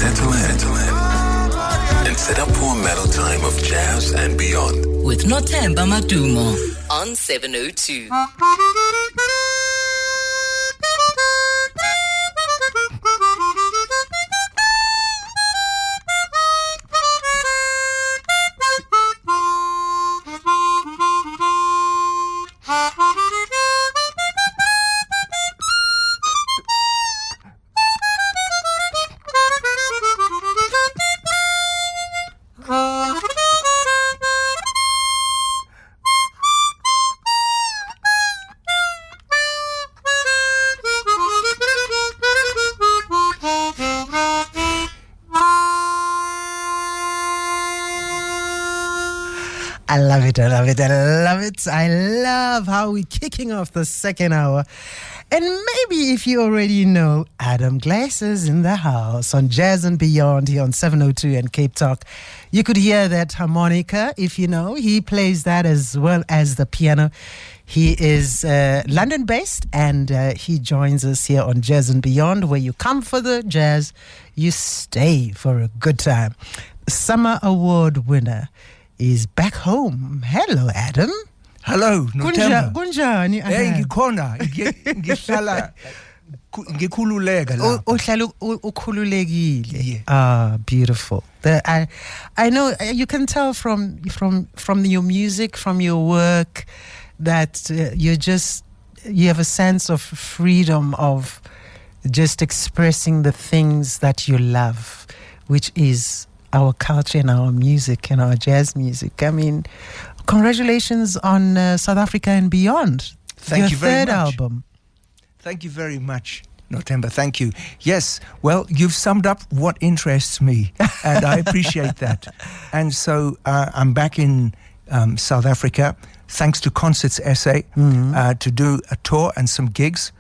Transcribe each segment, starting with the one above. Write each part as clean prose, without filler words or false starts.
Settle in and set up for a mellow time of jazz and beyond. With Nothemba Madumo on 702. I love it, I love it, I love it. I love how we're kicking off the second hour. And maybe if you already know, Adam Glaser's in the house on Jazz and Beyond here on 702 and Cape Talk. You could hear that harmonica, if you know. He plays that as well as the piano. He is London-based, and he joins us here on Jazz and Beyond, where you come for the jazz, you stay for a good time. Summer Award winner is back home. Hello, Adam. Hello, Nothemba. Kunjani? Ngikhona ngihlala ngikhululeka lapha. Uhlala ukhululekile. Yeah. Ah, beautiful. I know you can tell from your music, from your work, that you have a sense of freedom of just expressing the things that you love, which is our culture and our music and our jazz music. I mean, congratulations on South Africa and Beyond. Thank you very much. Your third album. Thank you very much, Nothemba. Thank you. Yes, well, you've summed up what interests me, and I appreciate that. And so I'm back in South Africa, thanks to Concerts SA, to do a tour and some gigs,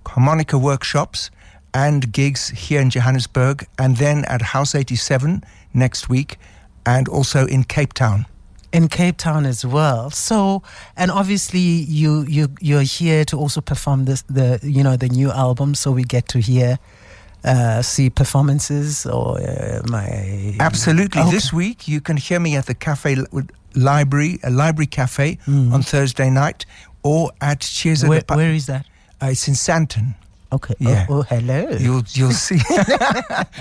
harmonica workshops, and gigs here in Johannesburg, and then at House 87 next week, and also in Cape Town. In Cape Town as well. So, and obviously you're here to also perform the new album, so we get to hear see performances or Absolutely. Okay. This week you can hear me at the library cafe on Thursday night, or at Chiesa. Where is that? It's in Sandton. Okay. Yeah. Oh, hello. You'll see.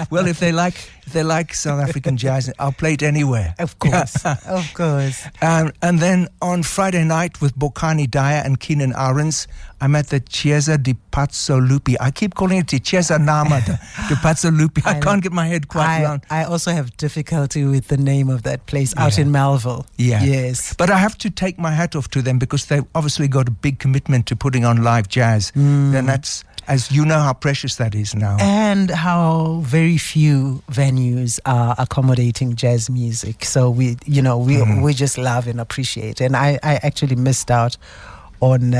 Well, if they like South African jazz, I'll play it anywhere. Of course. Of course. And then on Friday night with Bokani Dyer and Keenan Ahrens, I'm at the Chiesa di Pazzolupi. I keep calling it the Chiesa Nama di Pazzolupi. I can't get my head quite around. I also have difficulty with the name of that place out in Melville. Yeah. Yes. But I have to take my hat off to them because they've obviously got a big commitment to putting on live jazz. And that's, as you know, how precious that is now. And how very few venues are accommodating jazz music. So we just love and appreciate. And I actually missed out on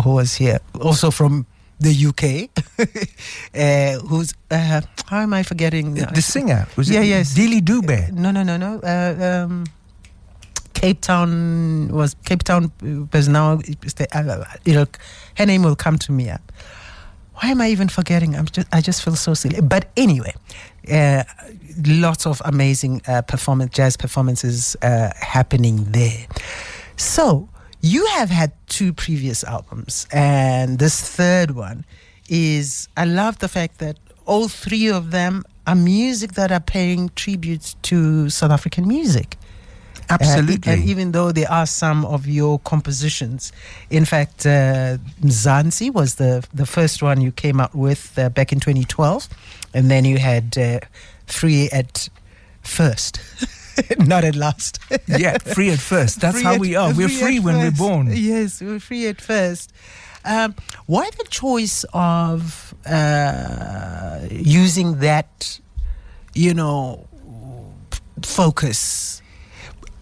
who was here, also from the UK, who's how am I forgetting? The singer was it? Yes, Dilly Dube. No. Cape Town because now her name will come to me. Why am I even forgetting? I just feel so silly. But anyway, lots of amazing jazz performances happening there. So you have had 2 previous albums, and this third one is, I love the fact that all 3 of them are music that are paying tribute to South African music. Absolutely. And even though there are some of your compositions, in fact, Mzansi was the first one you came out with back in 2012, and then you had Free at First, not at last. Yeah, free at first. That's how we are. We're free when we're born. Yes, we're free at first. Why the choice of using that, focus?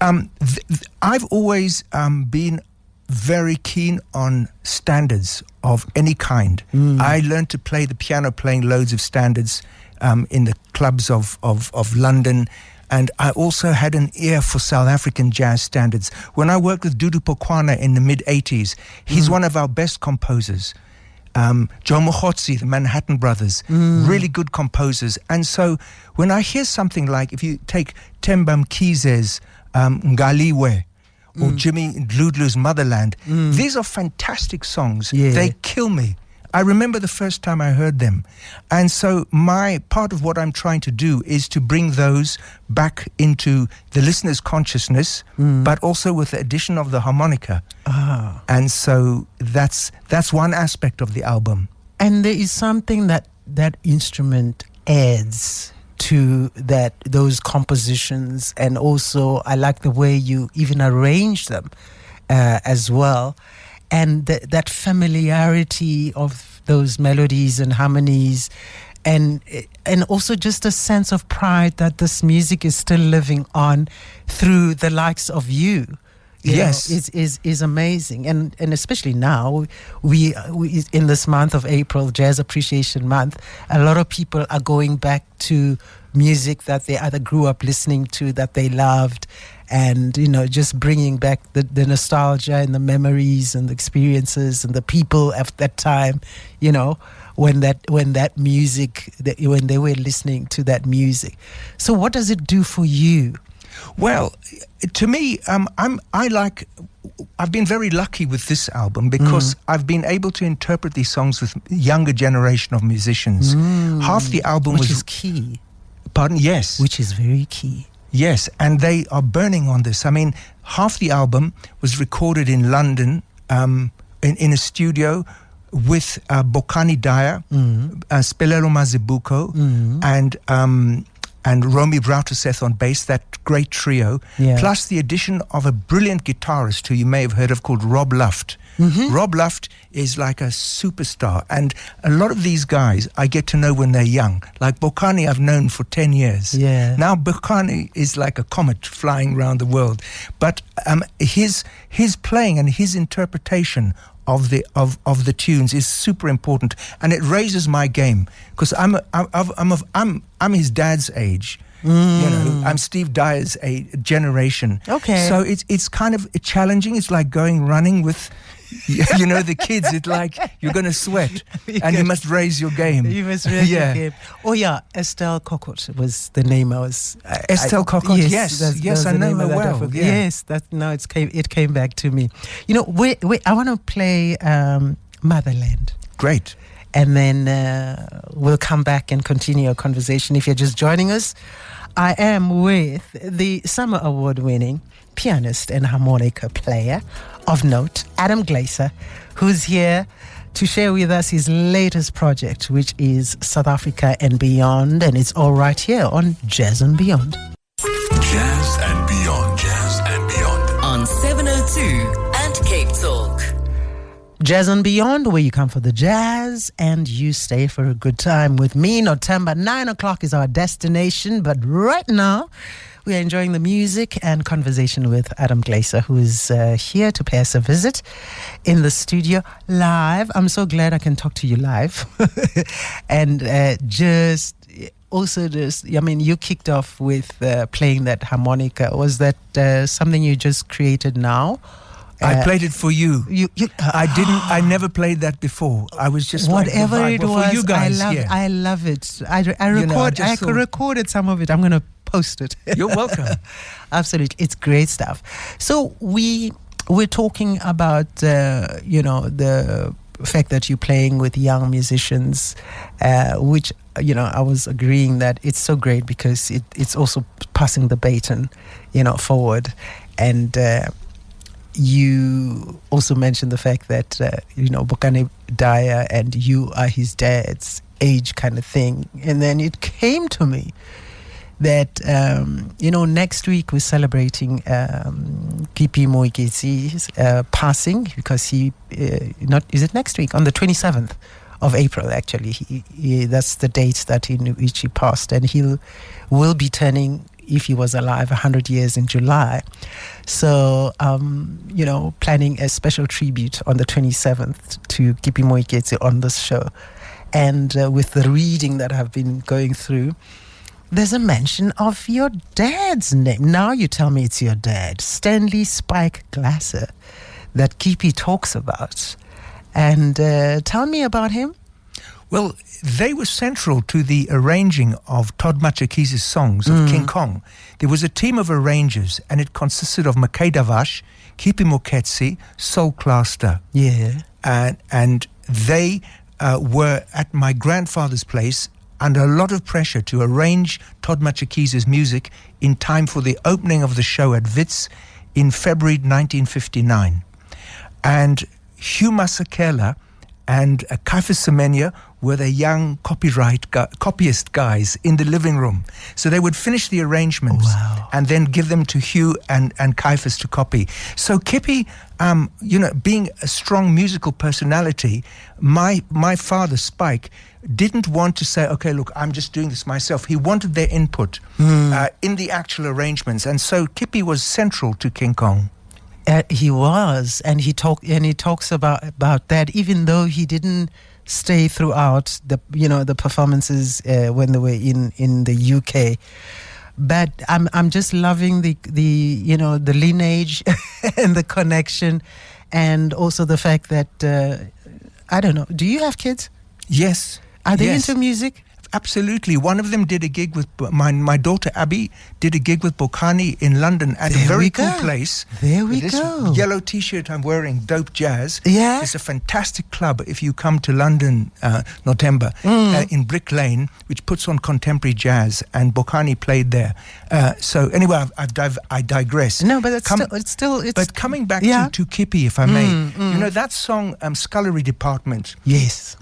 I've always been very keen on standards of any kind. I learned to play the piano playing loads of standards in the clubs of London, and I also had an ear for South African jazz standards. When I worked with Dudu Pokwana in the mid-'80s, he's one of our best composers. Joe Mokhotsi, the Manhattan Brothers, really good composers. And so when I hear something like, if you take Themba Mkhize's Ngaliwe, or Jimmy Dludlu's Motherland, these are fantastic songs. Yeah. They kill me. I remember the first time I heard them. And so part of what I'm trying to do is to bring those back into the listener's consciousness, but also with the addition of the harmonica. And so that's one aspect of the album. And there is something that instrument adds to those compositions, and also I like the way you even arrange them as well, and that familiarity of those melodies and harmonies, and also just a sense of pride that this music is still living on through the likes of you. Yes, is amazing, and especially now we in this month of April, Jazz Appreciation Month, a lot of people are going back to music that they either grew up listening to, that they loved, and just bringing back the nostalgia and the memories and the experiences and the people at that time, when that music, when they were listening to that music. So what does it do for you? Well, to me, I've been very lucky with this album because I've been able to interpret these songs with younger generation of musicians. Half the album which is key. Pardon? Yes. Which is very key. Yes, and they are burning on this. I mean, half the album was recorded in London in a studio with Bokani Daya, Spelelo Mazibuko, and Romy Brauterseth on bass, that great trio, plus the addition of a brilliant guitarist who you may have heard of called Rob Luft. Rob Luft is like a superstar, and a lot of these guys I get to know when they're young. Like Bokani I've known for 10 years. Yeah. Now Bokani is like a comet flying around the world. But his playing and his interpretation of the tunes is super important, and it raises my game because I'm his dad's age. I'm Steve Dyer's generation. Okay. So it's kind of challenging. It's like running with the kids. It's like you're going to sweat and you must raise your game. You must raise your game. Oh yeah, Estelle Cockott was the name I was. Estelle Cockott. Yes, I know her well. Yes, it came back to me. I want to play Motherland. Great. And then we'll come back and continue our conversation. If you're just joining us, I am with the Summer Award-winning pianist and harmonica player of note, Adam Glaser, who's here to share with us his latest project, which is South Africa and Beyond, and it's all right here on Jazz and Beyond. Jazz and Beyond. Jazz and Beyond. On 702 and Cape Talk. Jazz and Beyond, where you come for the jazz and you stay for a good time with me. November 9 o'clock is our destination, but right now we are enjoying the music and conversation with Adam Glaser, who is here to pay us a visit in the studio live. I'm so glad I can talk to you live. And you kicked off with playing that harmonica. Was that something you just created now? I played it for you. I never played that before. I was just whatever like it was. for you guys, I love it. I recorded some of it. I'm going to post it. You're welcome. Absolutely, it's great stuff. So we're talking about the fact that you're playing with young musicians, which I was agreeing that it's so great because it's also passing the baton, forward, and. You also mentioned the fact that, Bokani Daya and you are his dad's age kind of thing. And then it came to me that, next week we're celebrating Kipi Moiketsi's passing because is it next week? On the 27th of April, actually. He that's the date that in which he passed. And he will be turning, if he was alive, 100 years in July. So, planning a special tribute on the 27th to Kipi Moiketsi on this show. And with the reading that I've been going through, there's a mention of your dad's name. Now you tell me it's your dad, Stanley Spike Glaser, that Kipi talks about. And tell me about him. Well, they were central to the arranging of Todd Machaki's songs of King Kong. There was a team of arrangers, and it consisted of Makay Davash, Kipi Moketsi, Sol Cluster. Yeah. And they were at my grandfather's place under a lot of pressure to arrange Todd Machaki's music in time for the opening of the show at Wits in February 1959. And Hugh Masakela and Kaifas Semenya were the young copyist guys in the living room. So they would finish the arrangements and then give them to Hugh and Kaifas to copy. So Kippy, being a strong musical personality, my father, Spike, didn't want to say, okay, look, I'm just doing this myself. He wanted their input in the actual arrangements. And so Kippy was central to King Kong. He was, and he talks about that, even though he didn't stay throughout the performances when they were in the UK. But I'm just loving the lineage and the connection, and also the fact that I don't know. Do you have kids? Yes. Are they into music? Absolutely. One of them did a gig with my daughter Abby did a gig with Bokani in London at a very cool place. There we this go. Yellow T-shirt I'm wearing, Dope Jazz. Yeah. It's a fantastic club if you come to London, November, in Brick Lane, which puts on contemporary jazz, and Bokani played there. So anyway, I digress. No, but it's still. But coming back to Kippy, if I may, you know that song, Scullery Department. Yes.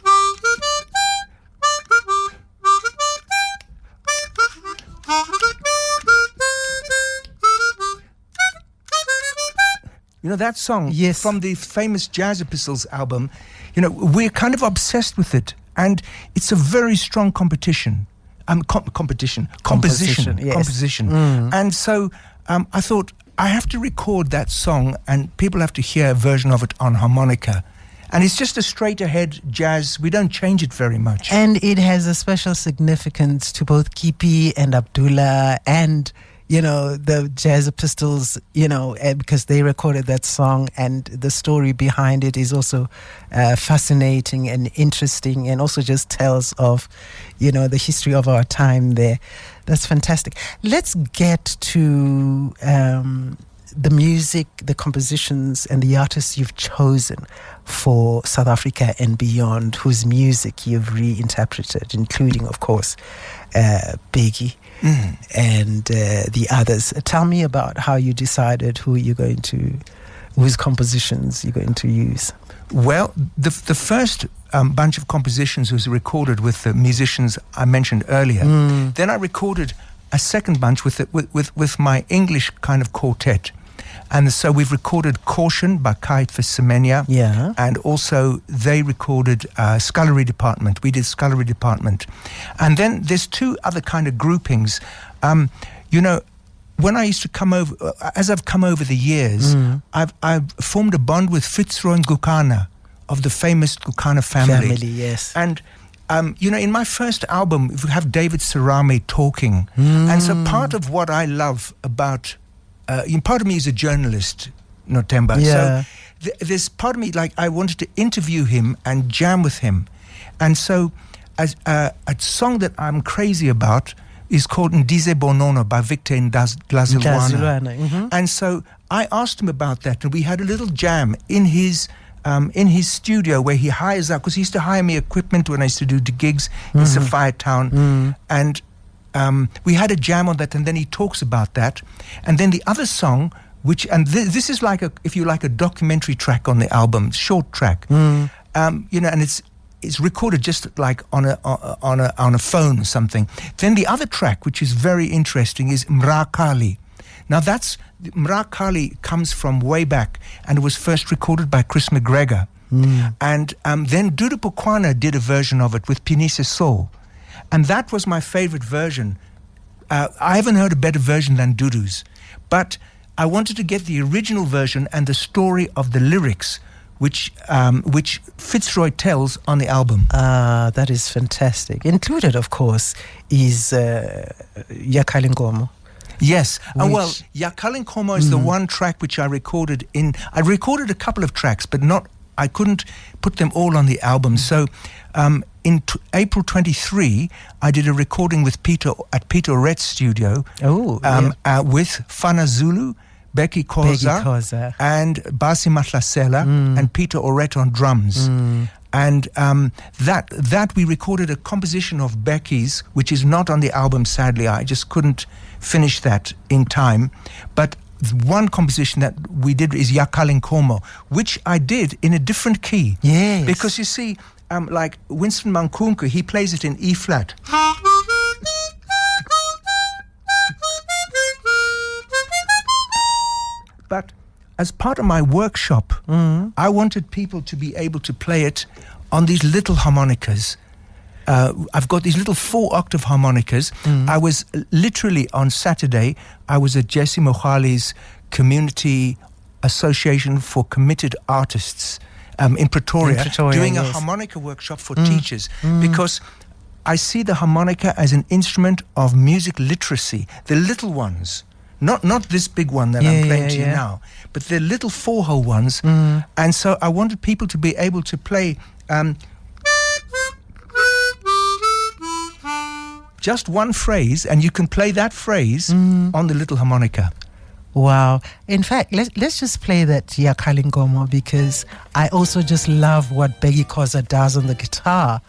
You know that song? Yes. From the famous Jazz Epistles album. You know, we're kind of obsessed with it, and it's a very strong composition. Composition. Yes. And so I thought I have to record that song, and people have to hear a version of it on harmonica. And it's just a straight-ahead jazz. We don't change it very much. And it has a special significance to both Kipi and Abdullah and, the Jazz Pistols, because they recorded that song, and the story behind it is also fascinating and interesting, and also just tells of, the history of our time there. That's fantastic. Let's get to the music, the compositions, and the artists you've chosen for South Africa and beyond, whose music you've reinterpreted, including, of course, Biggie and the others. Tell me about how you decided whose compositions you're going to use. Well, the first bunch of compositions was recorded with the musicians I mentioned earlier. Then I recorded a second bunch with my English kind of quartet. And so we've recorded Caution by Kaifas Semenya. Yeah. And also they recorded Scullery Department. We did Scullery Department. And then there's two other kind of groupings. When I used to come over, as I've come over the years, I've formed a bond with Fitzroy Ngukana of the famous Ngukana family. Yes. And in my first album, we have David Sarame talking. And so part of what I love about part of me is a journalist, Notemba. Yeah. So there's part of me, like, I wanted to interview him and jam with him. And so a song that I'm crazy about is called Ndize Bonono by Victor Ndazilwana. And so I asked him about that, and we had a little jam in his studio where he hires out, because he used to hire me equipment when I used to do the gigs in Sapphire Town. And we had a jam on that, and then he talks about that. And then the other song, this is like a documentary track on the album, short track, and it's recorded just like on a phone or something. Then the other track, which is very interesting, is Mra Kali. Now Mra Kali comes from way back, and it was first recorded by Chris McGregor. And then Dudu Pukwana did a version of it with Pinise Soul. And that was my favorite version. I haven't heard a better version than Dudu's. But I wanted to get the original version and the story of the lyrics, which Fitzroy tells on the album. That is fantastic. Included, of course, is Yakali Nkomo. Yes. Yakali Nkomo is the one track which I recorded a couple of tracks, but not I couldn't put them all on the album. So in April 23, I did a recording with Peter at Peter Oret's studio with Fana Zulu, Becky Koza, and Basi Matlasela, and Peter Oret on drums. And that we recorded a composition of Becky's, which is not on the album, sadly. I just couldn't finish that in time. But one composition that we did is Yakalinkomo, which I did in a different key. Yes. Because you see, like Winston Mankunku, he plays it in E flat. But as part of my workshop, I wanted people to be able to play it on these little harmonicas. I've got these little 4-octave harmonicas. I was literally on Saturday, I was at Jesse Mohali's Community Association for Committed Artists in Pretoria doing a harmonica workshop for teachers, because I see the harmonica as an instrument of music literacy, the little ones. Not this big one that I'm playing to you now, but the little 4-hole ones. And so I wanted people to be able to play just one phrase, and you can play that phrase on the little harmonica. Wow. In fact, let's just play that Yakalinkomo, because I also just love what Becky Koza does on the guitar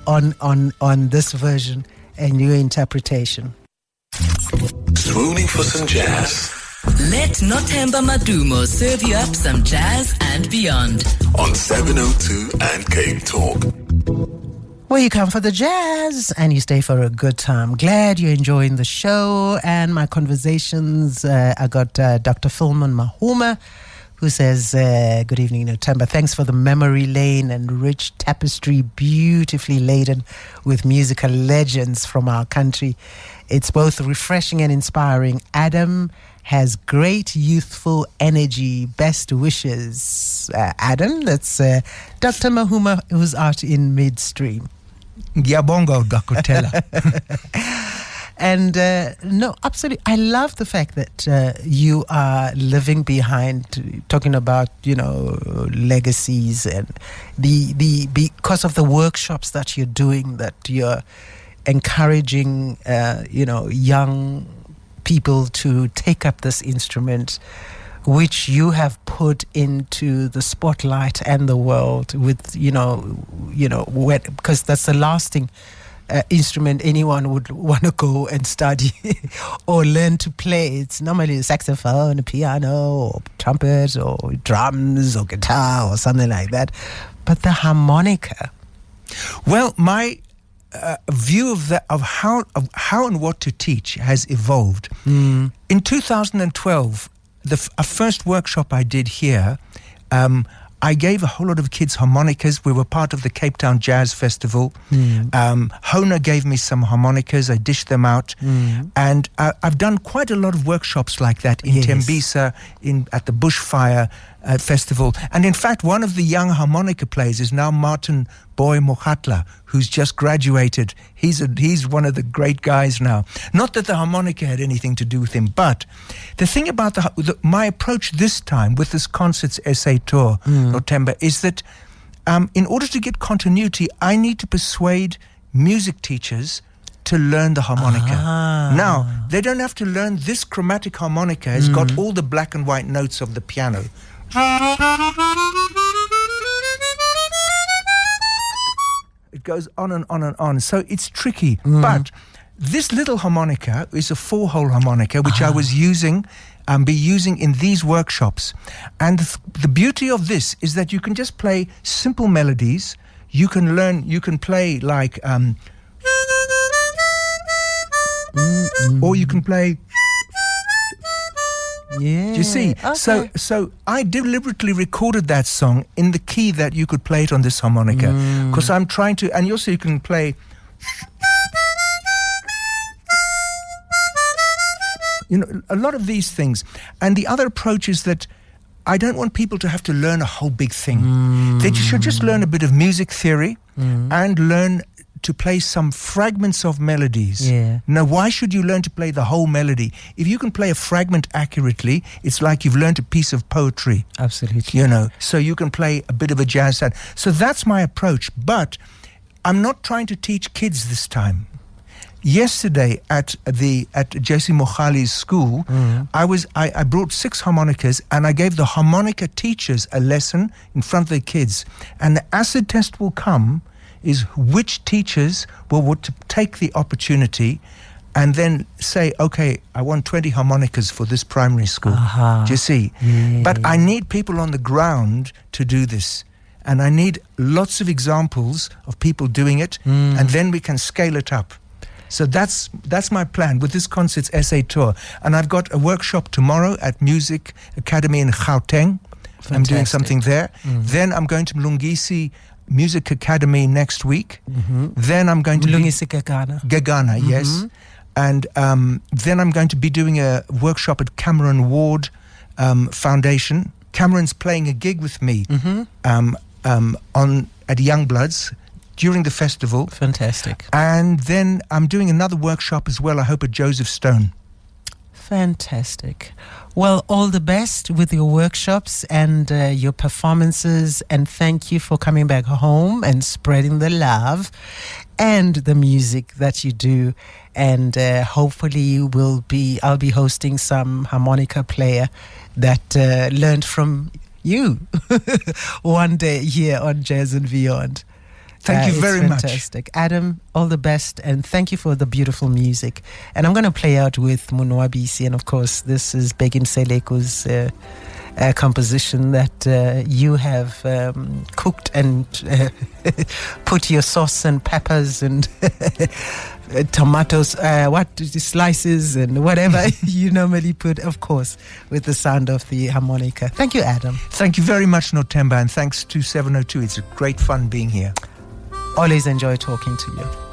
on this version and your interpretation. Swooning for some jazz. Let Nothemba Madumo serve you up some jazz and beyond. On 702 and Cape Talk. Well, you come for the jazz and you stay for a good time. Glad you're enjoying the show and my conversations. I got Dr. Philman Mahuma, who says, good evening, Nothemba. Thanks for the memory lane and rich tapestry, beautifully laden with musical legends from our country. It's both refreshing and inspiring. Adam has great youthful energy. Best wishes. Adam, that's Dr. Mahuma, who's out in midstream. Gyabongo Dakotela. And no, absolutely. I love the fact that you are living behind, talking about, legacies and the because of the workshops that you're doing, that you're encouraging, young people to take up this instrument, which you have put into the spotlight and the world with, because that's the lasting instrument anyone would want to go and study or learn to play. It's normally a saxophone, a piano, or trumpet, or drums, or guitar, or something like that. But the harmonica. Well, my view of how and what to teach has evolved. In 2012, a first workshop I did here, I gave a whole lot of kids harmonicas. We were part of the Cape Town Jazz Festival. Hona gave me some harmonicas. I dished them out. And I've done quite a lot of workshops like that in Tembisa, at the Bushfire Festival. And in fact, one of the young harmonica players is now Martin Boy Mokhatla, who's just graduated. He's one of the great guys now. Not that the harmonica had anything to do with him, but the thing about my approach this time with this Concerts SA tour, Nothemba, is that in order to get continuity, I need to persuade music teachers to learn the harmonica. Now, they don't have to learn this chromatic harmonica. It's got all the black and white notes of the piano. It goes on and on and on. So it's tricky. But this little harmonica is a 4-hole harmonica, which I was using in these workshops. And the beauty of this is that you can just play simple melodies. You can play like, or you can play. Yeah. Do you see? Okay. So I deliberately recorded that song in the key that you could play it on this harmonica, because I'm trying to, and also you can play, a lot of these things. And the other approach is that I don't want people to have to learn a whole big thing. They should just learn a bit of music theory and learn to play some fragments of melodies. Yeah. Now, why should you learn to play the whole melody? If you can play a fragment accurately, it's like you've learned a piece of poetry. Absolutely. You know, so you can play a bit of a jazz sound. So that's my approach. But I'm not trying to teach kids this time. Yesterday at JC Mokhali's school, I brought 6 harmonicas and I gave the harmonica teachers a lesson in front of the kids. And the acid test will come is which teachers will take the opportunity and then say, okay, I want 20 harmonicas for this primary school. Do you see? Yeah. But I need people on the ground to do this. And I need lots of examples of people doing it, and then we can scale it up. So that's my plan with this Concerts SA tour. And I've got a workshop tomorrow at Music Academy in Gauteng. Fantastic. I'm doing something there. Then I'm going to Mlungisi Music Academy next week. Then I'm going to Mlungisi Gagana, yes. And then I'm going to be doing a workshop at Cameron Ward Foundation. Cameron's playing a gig with me at Youngbloods during the festival. Fantastic. And then I'm doing another workshop as well, I hope, at Joseph Stone. Fantastic. Well, all the best with your workshops and your performances, and thank you for coming back home and spreading the love and the music that you do. And hopefully I'll be hosting some harmonica player that learned from you one day here on Jazz and Beyond. Thank you very much. Fantastic. Adam, all the best, and thank you for the beautiful music. And I'm going to play out with Munwabisi, and of course this is Begin Seleko's composition that you have cooked and put your sauce and peppers and tomatoes, slices and whatever you normally put, of course, with the sound of the harmonica. Thank you, Adam. Thank you very much, Notemba, and thanks to 702. It's a great fun being here. Always enjoy talking to you.